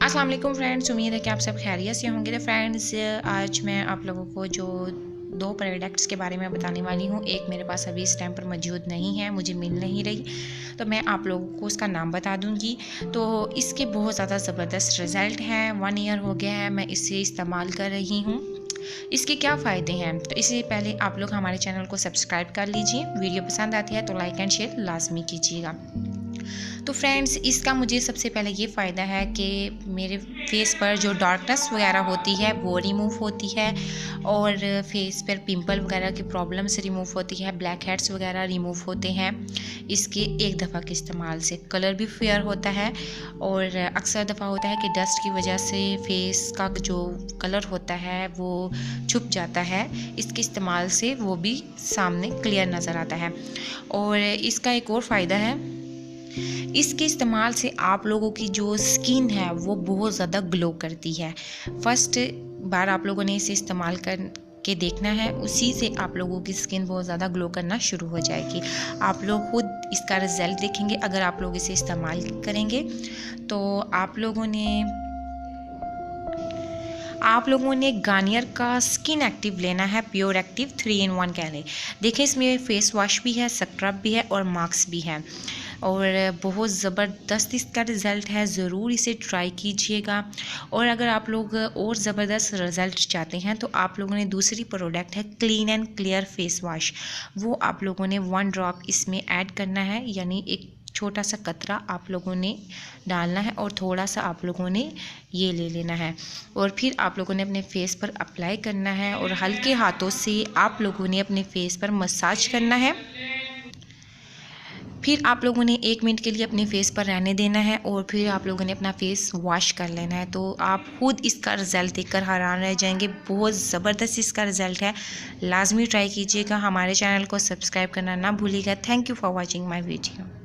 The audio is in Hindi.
अस्सलाम वालेकुम फ्रेंड्स, उम्मीद है कि आप सब खैरियत से होंगे। तो फ्रेंड्स, आज मैं आप लोगों को जो दो प्रोडक्ट्स के बारे में बताने वाली हूँ। एक मेरे पास अभी इस टाइम पर मौजूद नहीं है, मुझे मिल नहीं रही, तो मैं आप लोगों को उसका नाम बता दूँगी। तो इसके बहुत ज़्यादा ज़बरदस्त रिज़ल्ट हैं। 1 ईयर हो गया है मैं इसे इस्तेमाल कर रही हूँ। इसके क्या फ़ायदे हैं, तो इससे पहले आप लोग हमारे चैनल को सब्सक्राइब कर लीजिए। वीडियो पसंद आती है तो लाइक एंड शेयर लाजमी कीजिएगा। तो फ्रेंड्स, इसका मुझे सबसे पहले ये फ़ायदा है कि मेरे फेस पर जो डार्कनेस वगैरह होती है वो रिमूव होती है, और फेस पर पिंपल वगैरह की प्रॉब्लम्स रिमूव होती है, ब्लैक हेड्स वगैरह रिमूव होते हैं। इसके एक दफ़ा के इस्तेमाल से कलर भी फेयर होता है, और अक्सर दफ़ा होता है कि डस्ट की वजह से फेस का जो कलर होता है वो छुप जाता है। इसके इस्तेमाल से वो भी सामने क्लियर नज़र आता है। और इसका एक और फ़ायदा है, इसके इस्तेमाल से आप लोगों की जो स्किन है वो बहुत ज़्यादा ग्लो करती है। फर्स्ट बार आप लोगों ने इसे इस्तेमाल कर के देखना है, उसी से आप लोगों की स्किन बहुत ज़्यादा ग्लो करना शुरू हो जाएगी। आप लोग खुद इसका रिज़ल्ट देखेंगे अगर आप लोग इसे इस्तेमाल करेंगे। तो आप लोगों ने गार्नियर का स्किन एक्टिव लेना है, प्योर एक्टिव 3 in 1 कह लें। देखिए, इसमें फेस वॉश भी है, स्क्रब भी है और मास्क भी है, और बहुत ज़बरदस्त इसका रिज़ल्ट है। ज़रूर इसे ट्राई कीजिएगा। और अगर आप लोग और ज़बरदस्त रिज़ल्ट चाहते हैं तो आप लोगों ने दूसरी प्रोडक्ट है clean and clear face wash, वो आप लोगों ने 1 ड्रॉप इसमें ऐड करना है, यानी एक छोटा सा कतरा आप लोगों ने डालना है और थोड़ा सा आप लोगों ने ये ले लेना है, और फिर आप लोगों ने अपने फेस पर अप्लाई करना है, और हल्के हाथों से आप लोगों ने अपने फेस पर मसाज करना है। फिर आप लोगों ने 1 मिनट के लिए अपने फेस पर रहने देना है, और फिर आप लोगों ने अपना फेस वॉश कर लेना है। तो आप खुद इसका रिज़ल्ट देखकर हैरान रह जाएंगे। बहुत ज़बरदस्त इसका रिज़ल्ट है, लाजमी ट्राई कीजिएगा। हमारे चैनल को सब्सक्राइब करना ना भूलिएगा। Thank you for watching my video.